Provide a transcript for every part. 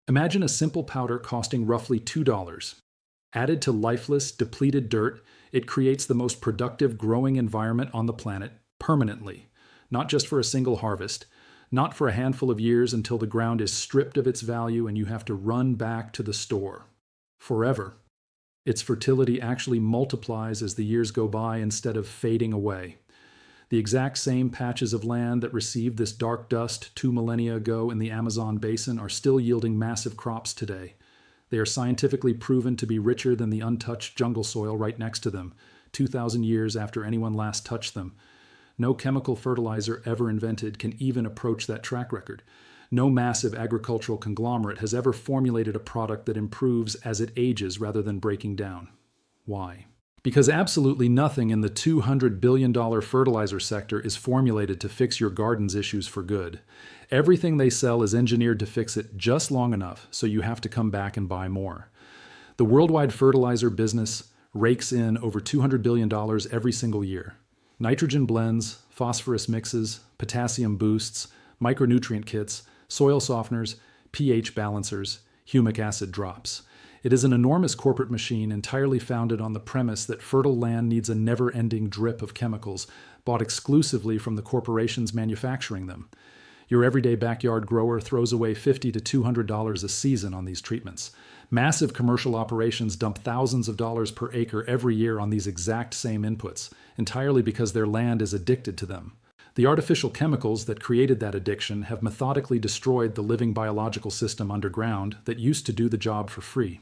Imagine a simple powder costing roughly $2. Added to lifeless, depleted dirt, it creates the most productive growing environment on the planet permanently, not just for a single harvest, not for a handful of years until the ground is stripped of its value and you have to run back to the store. Forever. Its fertility actually multiplies as the years go by instead of fading away. The exact same patches of land that received this dark dust 2 millennia ago in the Amazon basin are still yielding massive crops today. They are scientifically proven to be richer than the untouched jungle soil right next to them, 2,000 years after anyone last touched them. No chemical fertilizer ever invented can even approach that track record. No massive agricultural conglomerate has ever formulated a product that improves as it ages rather than breaking down. Why? Because absolutely nothing in the $200 billion fertilizer sector is formulated to fix your garden's issues for good. Everything they sell is engineered to fix it just long enough so you have to come back and buy more. The worldwide fertilizer business rakes in over $200 billion every single year. Nitrogen blends, phosphorus mixes, potassium boosts, micronutrient kits, soil softeners, pH balancers, humic acid drops. It is an enormous corporate machine entirely founded on the premise that fertile land needs a never-ending drip of chemicals bought exclusively from the corporations manufacturing them. Your everyday backyard grower throws away $50 to $200 a season on these treatments. Massive commercial operations dump thousands of dollars per acre every year on these exact same inputs, entirely because their land is addicted to them. The artificial chemicals that created that addiction have methodically destroyed the living biological system underground that used to do the job for free.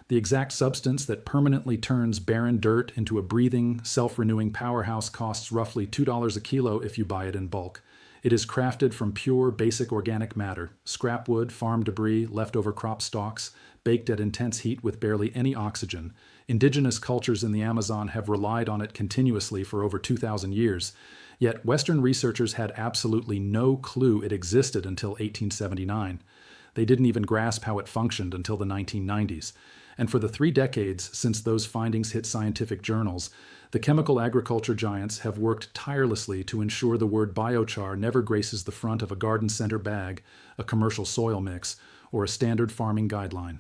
The exact substance that permanently turns barren dirt into a breathing, self-renewing powerhouse costs roughly $2 a kilo if you buy it in bulk. It is crafted from pure, basic organic matter, scrap wood, farm debris, leftover crop stalks, baked at intense heat with barely any oxygen. Indigenous cultures in the Amazon have relied on it continuously for over 2,000 years. Yet Western researchers had absolutely no clue it existed until 1879. They didn't even grasp how it functioned until the 1990s. And for the 3 decades since those findings hit scientific journals, the chemical agriculture giants have worked tirelessly to ensure the word biochar never graces the front of a garden center bag, a commercial soil mix, or a standard farming guideline.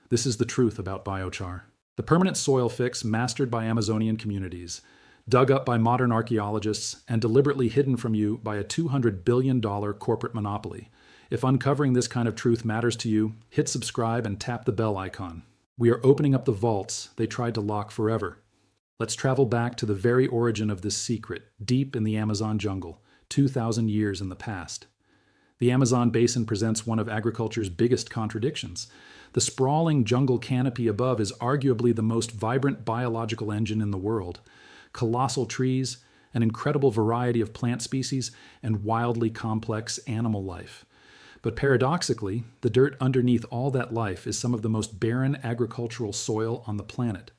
This is the truth about biochar. The permanent soil fix mastered by Amazonian communities, dug up by modern archaeologists, and deliberately hidden from you by a $200 billion corporate monopoly. If uncovering this kind of truth matters to you, hit subscribe and tap the bell icon. We are opening up the vaults they tried to lock forever. Let's travel back to the very origin of this secret, deep in the Amazon jungle, 2,000 years in the past. The Amazon basin presents one of agriculture's biggest contradictions. The sprawling jungle canopy above is arguably the most vibrant biological engine in the world. Colossal trees, an incredible variety of plant species, and wildly complex animal life. But paradoxically, the dirt underneath all that life is some of the most barren agricultural soil on the planet.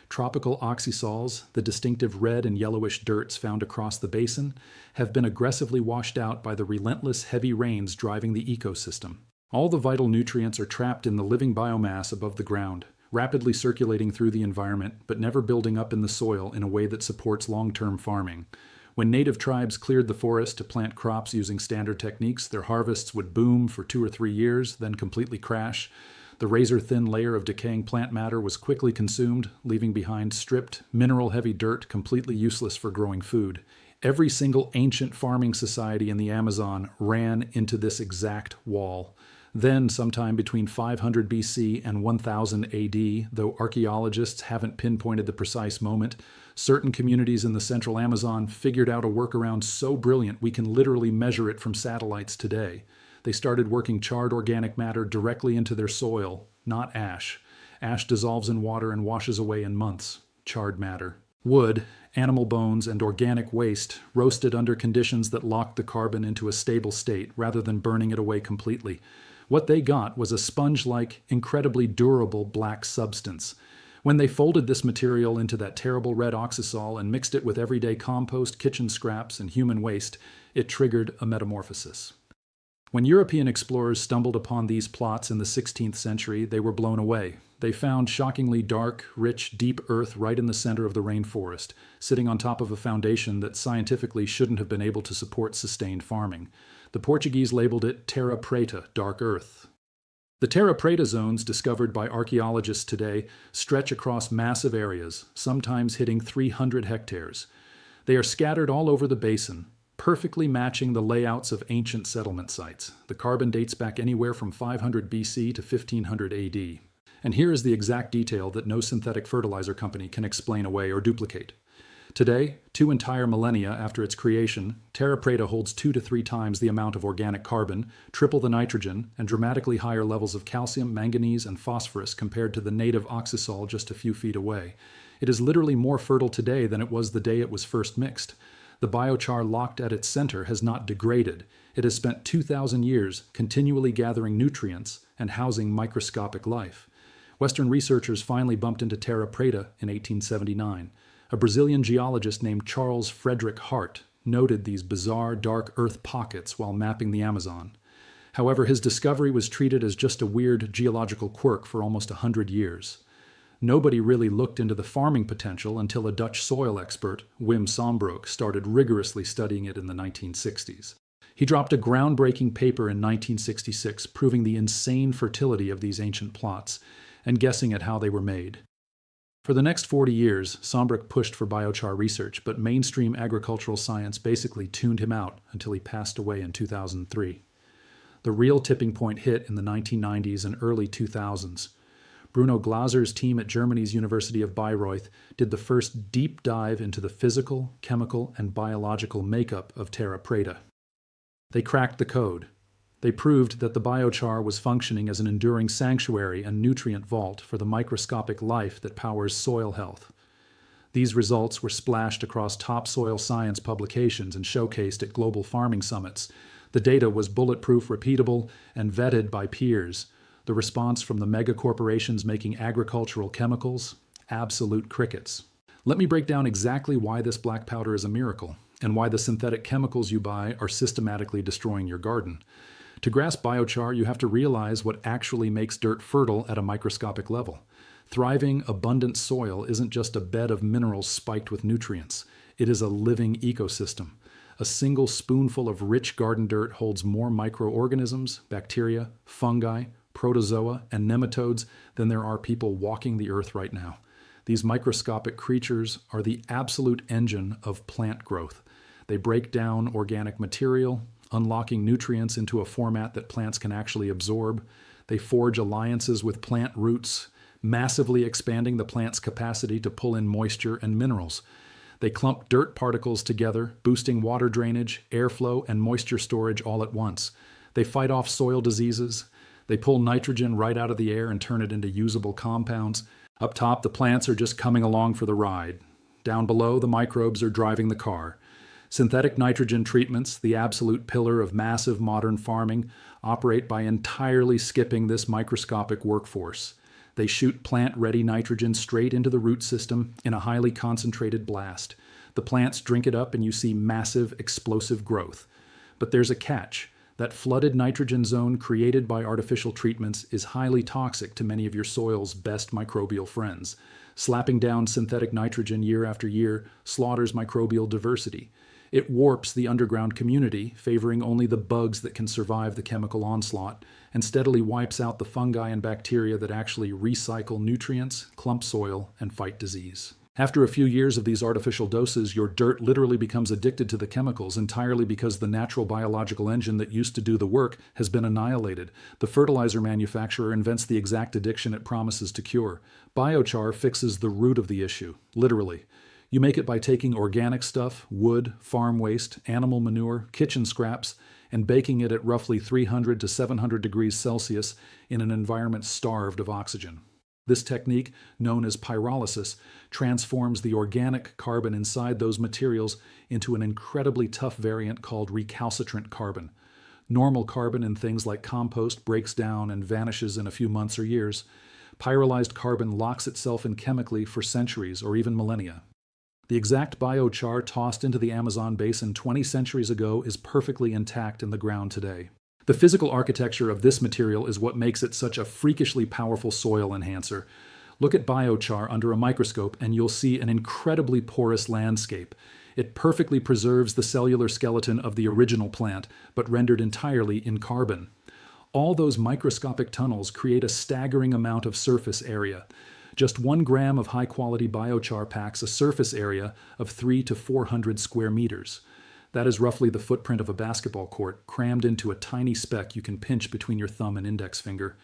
Tropical oxysols, the distinctive red and yellowish dirts found across the basin, have been aggressively washed out by the relentless heavy rains driving the ecosystem. All the vital nutrients are trapped in the living biomass above the ground, rapidly circulating through the environment, but never building up in the soil in a way that supports long-term farming. When native tribes cleared the forest to plant crops using standard techniques, their harvests would boom for 2 or 3 years, then completely crash. The razor-thin layer of decaying plant matter was quickly consumed, leaving behind stripped, mineral-heavy dirt completely useless for growing food. Every single ancient farming society in the Amazon ran into this exact wall. Then, sometime between 500 BC and 1000 AD, though archaeologists haven't pinpointed the precise moment, certain communities in the central Amazon figured out a workaround so brilliant we can literally measure it from satellites today. They started working charred organic matter directly into their soil, not ash. Ash dissolves in water and washes away in months. Charred matter. Wood, animal bones, and organic waste roasted under conditions that locked the carbon into a stable state rather than burning it away completely. What they got was a sponge-like, incredibly durable black substance. When they folded this material into that terrible red oxysol and mixed it with everyday compost, kitchen scraps, and human waste, it triggered a metamorphosis. When European explorers stumbled upon these plots in the 16th century, they were blown away. They found shockingly dark, rich, deep earth right in the center of the rainforest, sitting on top of a foundation that scientifically shouldn't have been able to support sustained farming. The Portuguese labeled it Terra Preta, dark earth. The Terra Preta zones discovered by archaeologists today stretch across massive areas, sometimes hitting 300 hectares. They are scattered all over the basin, perfectly matching the layouts of ancient settlement sites. The carbon dates back anywhere from 500 BC to 1500 AD. And here is the exact detail that no synthetic fertilizer company can explain away or duplicate. Today, 2 entire millennia after its creation, Terra Preta holds 2 to 3 times the amount of organic carbon, triple the nitrogen, and dramatically higher levels of calcium, manganese, and phosphorus compared to the native oxisol just a few feet away. It is literally more fertile today than it was the day it was first mixed. The biochar locked at its center has not degraded. It has spent 2,000 years continually gathering nutrients and housing microscopic life. Western researchers finally bumped into Terra Preta in 1879. A Brazilian geologist named Charles Frederick Hart noted these bizarre dark earth pockets while mapping the Amazon. However, his discovery was treated as just a weird geological quirk for almost 100 years. Nobody really looked into the farming potential until a Dutch soil expert, Wim Sombroek, started rigorously studying it in the 1960s. He dropped a groundbreaking paper in 1966 proving the insane fertility of these ancient plots and guessing at how they were made. For the next 40 years, Sombroek pushed for biochar research, but mainstream agricultural science basically tuned him out until he passed away in 2003. The real tipping point hit in the 1990s and early 2000s. Bruno Glaser's team at Germany's University of Bayreuth did the first deep dive into the physical, chemical, and biological makeup of Terra Preta. They cracked the code. They proved that the biochar was functioning as an enduring sanctuary and nutrient vault for the microscopic life that powers soil health. These results were splashed across top soil science publications and showcased at global farming summits. The data was bulletproof, repeatable, and vetted by peers. The response from the mega corporations making agricultural chemicals? Absolute crickets. Let me break down exactly why this black powder is a miracle, and why the synthetic chemicals you buy are systematically destroying your garden. To grasp biochar, you have to realize what actually makes dirt fertile at a microscopic level. Thriving, abundant soil isn't just a bed of minerals spiked with nutrients. It is a living ecosystem. A single spoonful of rich garden dirt holds more microorganisms, bacteria, fungi, protozoa, and nematodes than there are people walking the earth right now. These microscopic creatures are the absolute engine of plant growth. They break down organic material, unlocking nutrients into a format that plants can actually absorb. They forge alliances with plant roots, massively expanding the plant's capacity to pull in moisture and minerals. They clump dirt particles together, boosting water drainage, airflow, and moisture storage all at once. They fight off soil diseases. They pull nitrogen right out of the air and turn it into usable compounds. Up top, the plants are just coming along for the ride. Down below, the microbes are driving the car. Synthetic nitrogen treatments, the absolute pillar of massive modern farming, operate by entirely skipping this microscopic workforce. They shoot plant-ready nitrogen straight into the root system in a highly concentrated blast. The plants drink it up and you see massive, explosive growth. But there's a catch. That flooded nitrogen zone created by artificial treatments is highly toxic to many of your soil's best microbial friends. Slapping down synthetic nitrogen year after year slaughters microbial diversity. It warps the underground community, favoring only the bugs that can survive the chemical onslaught, and steadily wipes out the fungi and bacteria that actually recycle nutrients, clump soil, and fight disease. After a few years of these artificial doses, your dirt literally becomes addicted to the chemicals entirely because the natural biological engine that used to do the work has been annihilated. The fertilizer manufacturer invents the exact addiction it promises to cure. Biochar fixes the root of the issue, literally. You make it by taking organic stuff, wood, farm waste, animal manure, kitchen scraps, and baking it at roughly 300 to 700 degrees Celsius in an environment starved of oxygen. This technique, known as pyrolysis, transforms the organic carbon inside those materials into an incredibly tough variant called recalcitrant carbon. Normal carbon in things like compost breaks down and vanishes in a few months or years. Pyrolyzed carbon locks itself in chemically for centuries or even millennia. The exact biochar tossed into the Amazon basin 20 centuries ago is perfectly intact in the ground today. The physical architecture of this material is what makes it such a freakishly powerful soil enhancer. Look at biochar under a microscope and you'll see an incredibly porous landscape. It perfectly preserves the cellular skeleton of the original plant, but rendered entirely in carbon. All those microscopic tunnels create a staggering amount of surface area. Just 1 gram of high-quality biochar packs a surface area of 300 to 400 square meters. That is roughly the footprint of a basketball court, crammed into a tiny speck you can pinch between your thumb and index finger.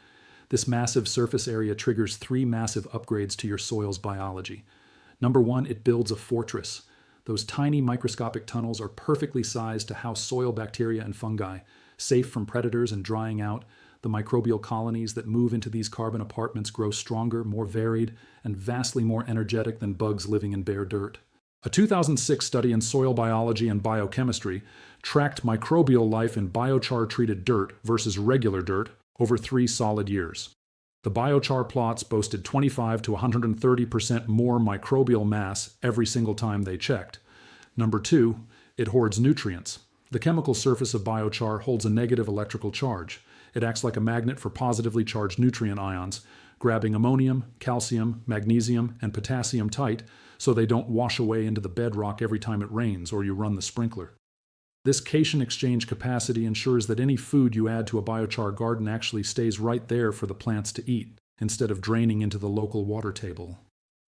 This massive surface area triggers 3 massive upgrades to your soil's biology. Number 1, it builds a fortress. Those tiny microscopic tunnels are perfectly sized to house soil bacteria and fungi, safe from predators and drying out. The microbial colonies that move into these carbon apartments grow stronger, more varied, and vastly more energetic than bugs living in bare dirt. A 2006 study in soil biology and biochemistry tracked microbial life in biochar-treated dirt versus regular dirt over 3 solid years. The biochar plots boasted 25 to 130% more microbial mass every single time they checked. Number 2, it hoards nutrients. The chemical surface of biochar holds a negative electrical charge. It acts like a magnet for positively charged nutrient ions, grabbing ammonium, calcium, magnesium, and potassium tight so they don't wash away into the bedrock every time it rains or you run the sprinkler. This cation exchange capacity ensures that any food you add to a biochar garden actually stays right there for the plants to eat, instead of draining into the local water table.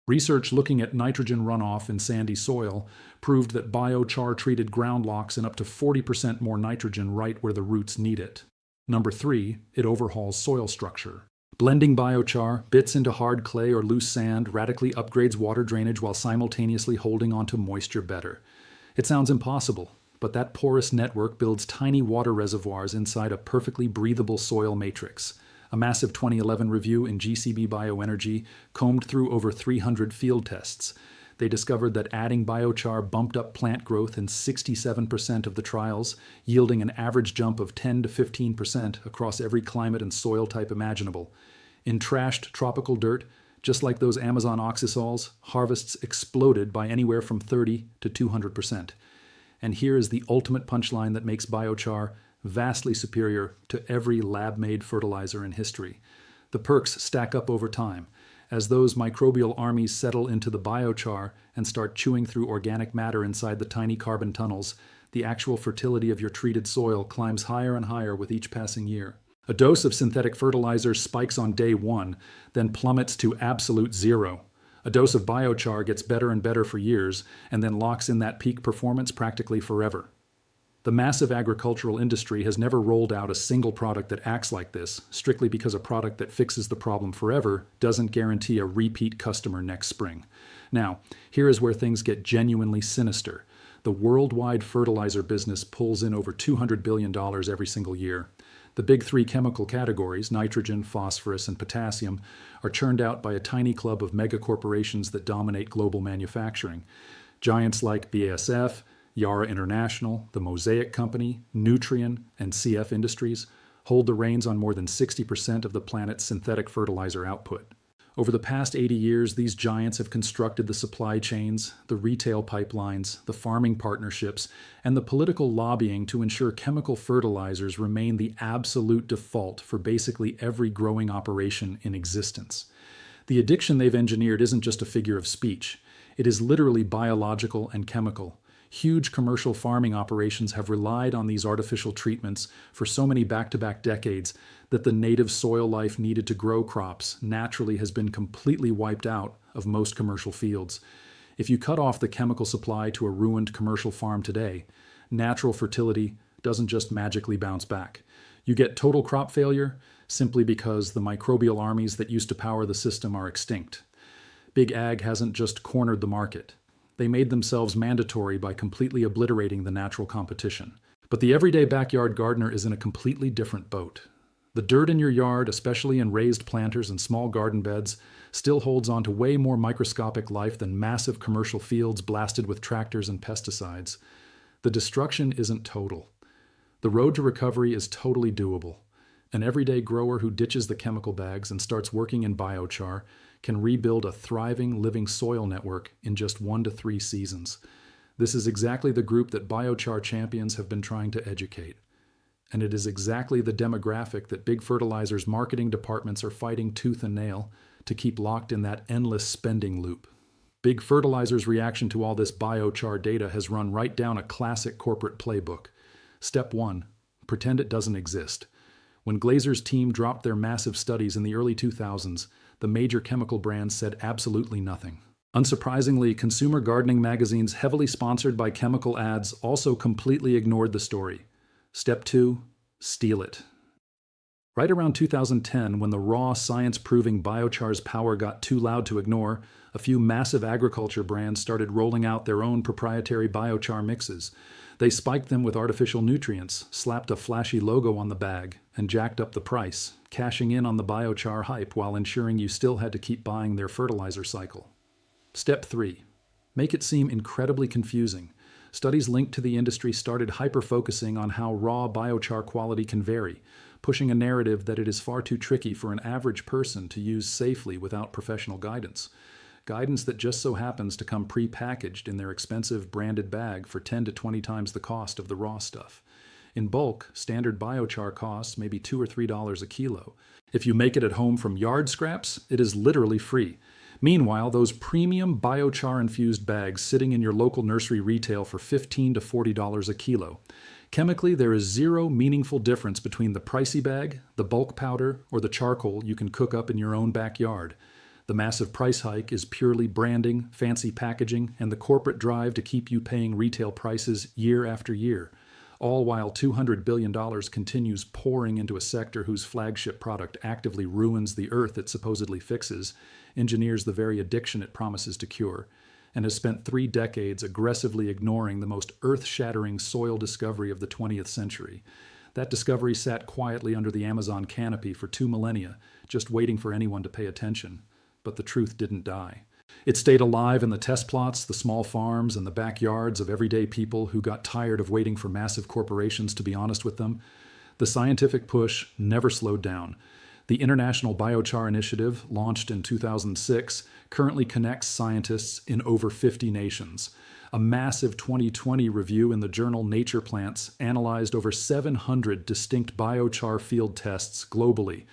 Research looking at nitrogen runoff in sandy soil proved that biochar-treated ground locks in up to 40% more nitrogen right where the roots need it. Number 3, it overhauls soil structure. Blending biochar, bits into hard clay or loose sand, radically upgrades water drainage while simultaneously holding onto moisture better. It sounds impossible, but that porous network builds tiny water reservoirs inside a perfectly breathable soil matrix. A massive 2011 review in GCB Bioenergy combed through over 300 field tests. They discovered that adding biochar bumped up plant growth in 67% of the trials, yielding an average jump of 10 to 15% across every climate and soil type imaginable. In trashed tropical dirt, just like those Amazon oxysols, harvests exploded by anywhere from 30 to 200%. And here is the ultimate punchline that makes biochar vastly superior to every lab-made fertilizer in history. The perks stack up over time. As those microbial armies settle into the biochar and start chewing through organic matter inside the tiny carbon tunnels, the actual fertility of your treated soil climbs higher and higher with each passing year. A dose of synthetic fertilizer spikes on day 1, then plummets to absolute 0. A dose of biochar gets better and better for years, and then locks in that peak performance practically forever. The massive agricultural industry has never rolled out a single product that acts like this, strictly because a product that fixes the problem forever doesn't guarantee a repeat customer next spring. Now, here is where things get genuinely sinister. The worldwide fertilizer business pulls in over $200 billion every single year. The big 3 chemical categories, nitrogen, phosphorus, and potassium, are churned out by a tiny club of megacorporations that dominate global manufacturing. Giants like BASF, Yara International, the Mosaic Company, Nutrien, and CF Industries hold the reins on more than 60% of the planet's synthetic fertilizer output. Over the past 80 years, these giants have constructed the supply chains, the retail pipelines, the farming partnerships, and the political lobbying to ensure chemical fertilizers remain the absolute default for basically every growing operation in existence. The addiction they've engineered isn't just a figure of speech. It is literally biological and chemical. Huge commercial farming operations have relied on these artificial treatments for so many back-to-back decades that the native soil life needed to grow crops naturally has been completely wiped out of most commercial fields. If you cut off the chemical supply to a ruined commercial farm today, natural fertility doesn't just magically bounce back. You get total crop failure simply because the microbial armies that used to power the system are extinct. Big Ag hasn't just cornered the market. They made themselves mandatory by completely obliterating the natural competition. But the everyday backyard gardener is in a completely different boat. The dirt in your yard, especially in raised planters and small garden beds, still holds on to way more microscopic life than massive commercial fields blasted with tractors and pesticides. The destruction isn't total. The road to recovery is totally doable. An everyday grower who ditches the chemical bags and starts working in biochar can rebuild a thriving, living soil network in just 1 to 3 seasons. This is exactly the group that biochar champions have been trying to educate. And it is exactly the demographic that Big Fertilizer's marketing departments are fighting tooth and nail to keep locked in that endless spending loop. Big Fertilizer's reaction to all this biochar data has run right down a classic corporate playbook. Step 1, pretend it doesn't exist. When Glazer's team dropped their massive studies in the early 2000s, the major chemical brands said absolutely nothing. Unsurprisingly, consumer gardening magazines heavily sponsored by chemical ads also completely ignored the story. Step 2. Steal it. Right around 2010, when the raw, science-proving Biochar's power got too loud to ignore, a few massive agriculture brands started rolling out their own proprietary biochar mixes. They spiked them with artificial nutrients, slapped a flashy logo on the bag, and jacked up the price, cashing in on the biochar hype while ensuring you still had to keep buying their fertilizer cycle. Step 3. Make it seem incredibly confusing. Studies linked to the industry started hyper-focusing on how raw biochar quality can vary, pushing a narrative that it is far too tricky for an average person to use safely without professional guidance. Guidance that just so happens to come pre-packaged in their expensive branded bag for 10 to 20 times the cost of the raw stuff. In bulk, standard biochar costs maybe $2 or $3 a kilo. If you make it at home from yard scraps, it is literally free. Meanwhile, those premium biochar-infused bags sitting in your local nursery retail for $15 to $40 a kilo. Chemically, there is zero meaningful difference between the pricey bag, the bulk powder, or the charcoal you can cook up in your own backyard. The massive price hike is purely branding, fancy packaging, and the corporate drive to keep you paying retail prices year after year, all while $200 billion continues pouring into a sector whose flagship product actively ruins the earth it supposedly fixes, engineers the very addiction it promises to cure, and has spent 3 decades aggressively ignoring the most earth-shattering soil discovery of the 20th century. That discovery sat quietly under the Amazon canopy for 2 millennia, just waiting for anyone to pay attention. But the truth didn't die. It stayed alive in the test plots, the small farms, and the backyards of everyday people who got tired of waiting for massive corporations to be honest with them. The scientific push never slowed down. The International Biochar Initiative, launched in 2006, currently connects scientists in over 50 nations. A massive 2020 review in the journal Nature Plants analyzed over 700 distinct biochar field tests globally.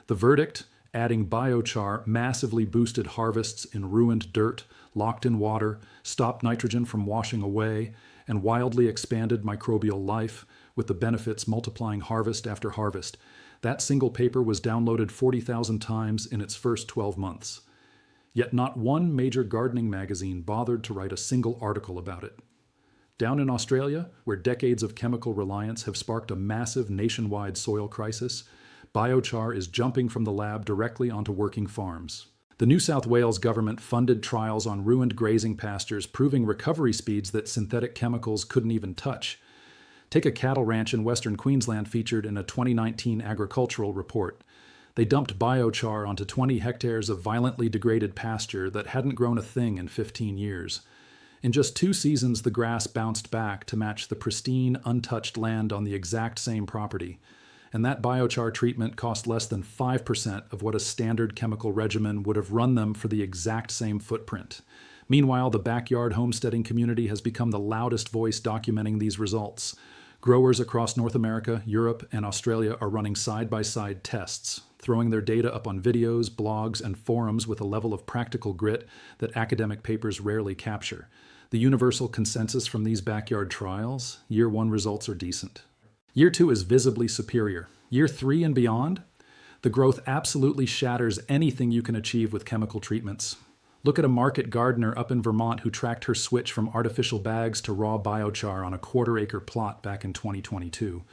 The verdict? Adding biochar massively boosted harvests in ruined dirt, locked in water, stopped nitrogen from washing away, and wildly expanded microbial life, with the benefits multiplying harvest after harvest. That single paper was downloaded 40,000 times in its first 12 months. Yet not one major gardening magazine bothered to write a single article about it. Down in Australia, where decades of chemical reliance have sparked a massive nationwide soil crisis, biochar is jumping from the lab directly onto working farms. The New South Wales government funded trials on ruined grazing pastures, proving recovery speeds that synthetic chemicals couldn't even touch. Take a cattle ranch in Western Queensland featured in a 2019 agricultural report. They dumped biochar onto 20 hectares of violently degraded pasture that hadn't grown a thing in 15 years. In just 2 seasons, the grass bounced back to match the pristine, untouched land on the exact same property. And that biochar treatment cost less than 5% of what a standard chemical regimen would have run them for the exact same footprint. Meanwhile, the backyard homesteading community has become the loudest voice documenting these results. Growers across North America, Europe, and Australia are running side-by-side tests, throwing their data up on videos, blogs, and forums with a level of practical grit that academic papers rarely capture. The universal consensus from these backyard trials: year 1 results are decent. Year 2 is visibly superior. Year 3 and beyond, the growth absolutely shatters anything you can achieve with chemical treatments. Look at a market gardener up in Vermont who tracked her switch from artificial bags to raw biochar on a 1/4-acre plot back in 2022.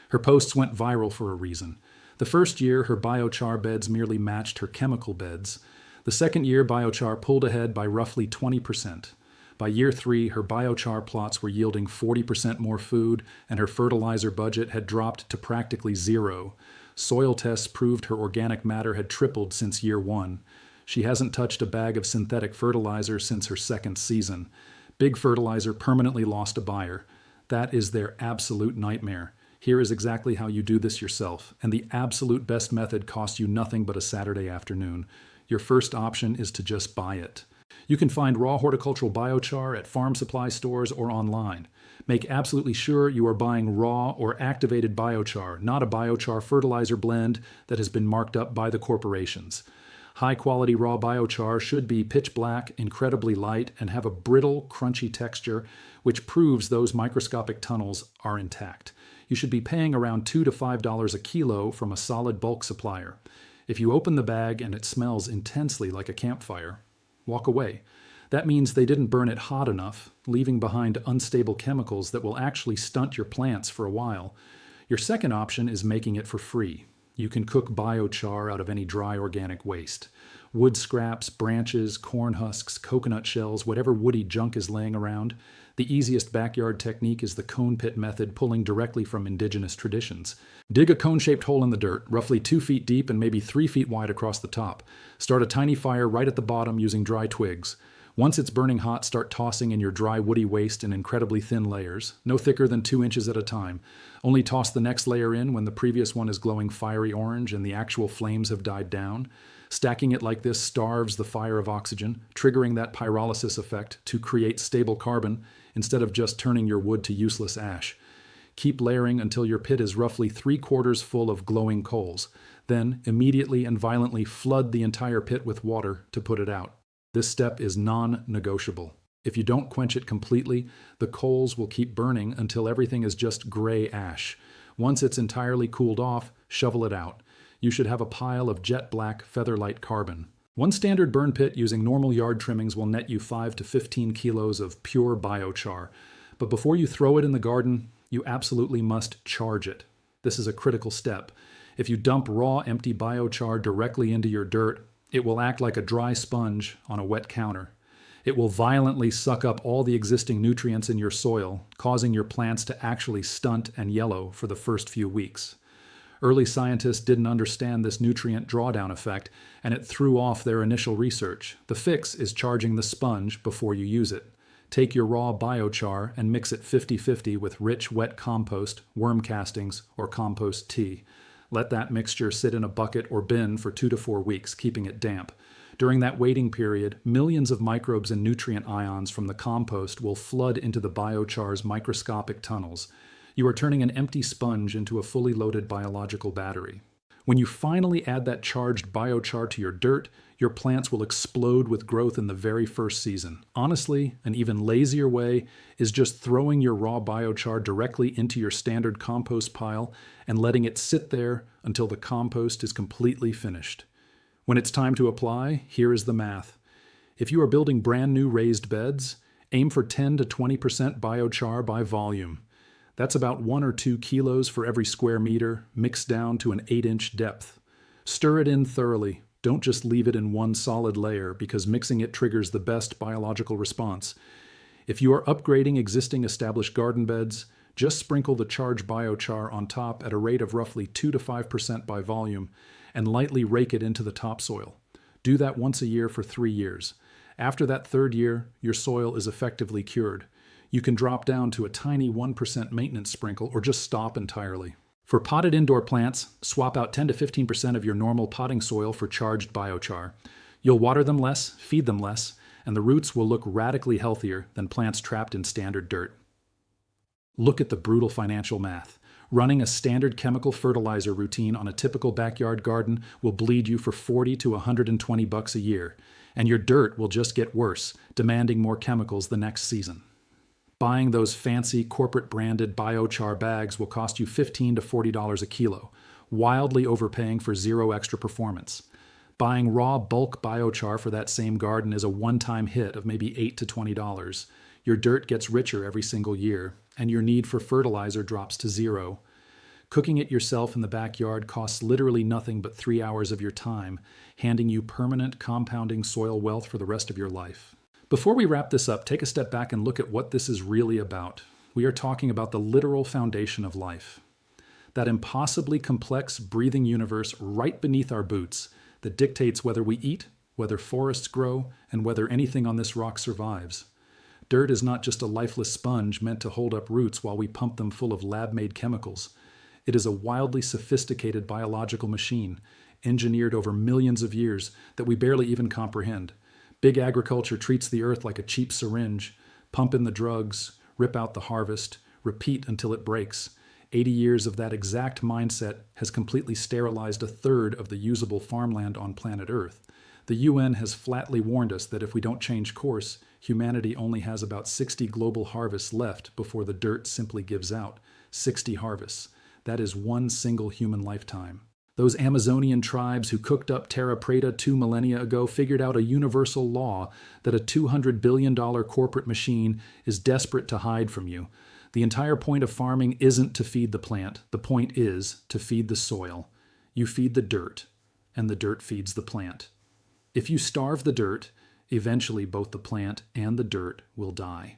Her posts went viral for a reason. The first year, her biochar beds merely matched her chemical beds. The second year, biochar pulled ahead by roughly 20%. By year 3, her biochar plots were yielding 40% more food, and her fertilizer budget had dropped to practically zero. Soil tests proved her organic matter had tripled since year 1. She hasn't touched a bag of synthetic fertilizer since her second season. Big Fertilizer permanently lost a buyer. That is their absolute nightmare. Here is exactly how you do this yourself, and the absolute best method costs you nothing but a Saturday afternoon. Your first option is to just buy it. You can find raw horticultural biochar at farm supply stores or online. Make absolutely sure you are buying raw or activated biochar, not a biochar fertilizer blend that has been marked up by the corporations. High-quality raw biochar should be pitch black, incredibly light, and have a brittle, crunchy texture, which proves those microscopic tunnels are intact. you should be paying around $2 to $5 a kilo from a solid bulk supplier. If you open the bag and it smells intensely like a campfire, walk away. That means they didn't burn it hot enough, leaving behind unstable chemicals that will actually stunt your plants for a while. Your second option is making it for free. You can cook biochar out of any dry organic waste. Wood scraps, branches, corn husks, coconut shells, whatever woody junk is laying around. The easiest backyard technique is the cone pit method, pulling directly from indigenous traditions. Dig a cone-shaped hole in the dirt, roughly 2 feet deep and maybe 3 feet wide across the top. Start a tiny fire right at the bottom using dry twigs. Once it's burning hot, start tossing in your dry woody waste in incredibly thin layers, no thicker than 2 inches at a time. Only toss the next layer in when the previous one is glowing fiery orange and the actual flames have died down. Stacking it like this starves the fire of oxygen, triggering that pyrolysis effect to create stable carbon instead of just turning your wood to useless ash. Keep layering until your pit is roughly 3/4 full of glowing coals. Then, immediately and violently flood the entire pit with water to put it out. This step is non-negotiable. If you don't quench it completely, the coals will keep burning until everything is just gray ash. Once it's entirely cooled off, shovel it out. You should have a pile of jet black feather-light carbon. One standard burn pit using normal yard trimmings will net you 5 to 15 kilos of pure biochar. But before you throw it in the garden, you absolutely must charge it. This is a critical step. If you dump raw, empty biochar directly into your dirt, it will act like a dry sponge on a wet counter. It will violently suck up all the existing nutrients in your soil, causing your plants to actually stunt and yellow for the first few weeks. Early scientists didn't understand this nutrient drawdown effect, and it threw off their initial research. The fix is charging the sponge before you use it. Take your raw biochar and mix it 50-50 with rich, wet compost, worm castings, or compost tea. Let that mixture sit in a bucket or bin for 2 to 4 weeks, keeping it damp. During that waiting period, millions of microbes and nutrient ions from the compost will flood into the biochar's microscopic tunnels. You are turning an empty sponge into a fully loaded biological battery. When you finally add that charged biochar to your dirt, your plants will explode with growth in the very first season. Honestly, an even lazier way is just throwing your raw biochar directly into your standard compost pile and letting it sit there until the compost is completely finished. When it's time to apply, here is the math. If you are building brand new raised beds, aim for 10 to 20% biochar by volume. That's about 1 or 2 kilos for every square meter, mixed down to an 8-inch depth. Stir it in thoroughly. Don't just leave it in one solid layer, because mixing it triggers the best biological response. If you are upgrading existing established garden beds, just sprinkle the charged biochar on top at a rate of roughly 2 to 5% by volume, and lightly rake it into the topsoil. Do that once a year for 3 years. After that 3rd year, your soil is effectively cured. You can drop down to a tiny 1% maintenance sprinkle or just stop entirely. For potted indoor plants, swap out 10 to 15% of your normal potting soil for charged biochar. You'll water them less, feed them less, and the roots will look radically healthier than plants trapped in standard dirt. Look at the brutal financial math. Running a standard chemical fertilizer routine on a typical backyard garden will bleed you for $40 to $120 a year, and your dirt will just get worse, demanding more chemicals the next season. Buying those fancy corporate-branded biochar bags will cost you $15 to $40 a kilo, wildly overpaying for zero extra performance. Buying raw bulk biochar for that same garden is a one-time hit of maybe $8 to $20. Your dirt gets richer every single year, and your need for fertilizer drops to zero. Cooking it yourself in the backyard costs literally nothing but 3 hours of your time, handing you permanent compounding soil wealth for the rest of your life. Before we wrap this up, take a step back and look at what this is really about. We are talking about the literal foundation of life. That impossibly complex, breathing universe right beneath our boots that dictates whether we eat, whether forests grow, and whether anything on this rock survives. Dirt is not just a lifeless sponge meant to hold up roots while we pump them full of lab-made chemicals. It is a wildly sophisticated biological machine, engineered over millions of years, that we barely even comprehend. Big agriculture treats the earth like a cheap syringe. Pump in the drugs, rip out the harvest, repeat until it breaks. 80 years of that exact mindset has completely sterilized 1/3 of the usable farmland on planet Earth. The UN has flatly warned us that if we don't change course, humanity only has about 60 global harvests left before the dirt simply gives out. 60 harvests. That is one single human lifetime. Those Amazonian tribes who cooked up Terra Preta 2 millennia ago figured out a universal law that a $200 billion corporate machine is desperate to hide from you. The entire point of farming isn't to feed the plant. The point is to feed the soil. You feed the dirt, and the dirt feeds the plant. If you starve the dirt, eventually both the plant and the dirt will die.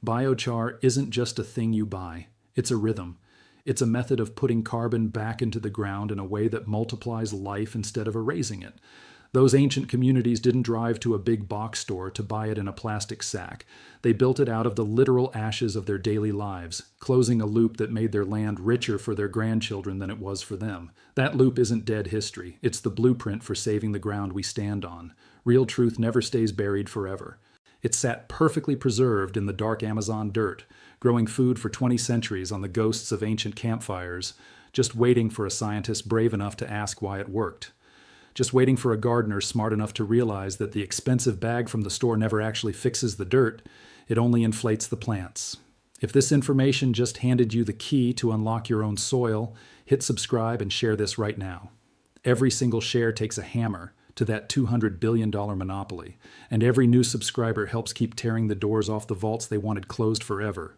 Biochar isn't just a thing you buy. It's a rhythm. It's a method of putting carbon back into the ground in a way that multiplies life instead of erasing it. Those ancient communities didn't drive to a big box store to buy it in a plastic sack. They built it out of the literal ashes of their daily lives, closing a loop that made their land richer for their grandchildren than it was for them. That loop isn't dead history. It's the blueprint for saving the ground we stand on. Real truth never stays buried forever. It sat perfectly preserved in the dark Amazon dirt, growing food for 20 centuries on the ghosts of ancient campfires, just waiting for a scientist brave enough to ask why it worked. Just waiting for a gardener smart enough to realize that the expensive bag from the store never actually fixes the dirt, it only inflates the plants. If this information just handed you the key to unlock your own soil, hit subscribe and share this right now. Every single share takes a hammer to that $200 billion monopoly, and every new subscriber helps keep tearing the doors off the vaults they wanted closed forever.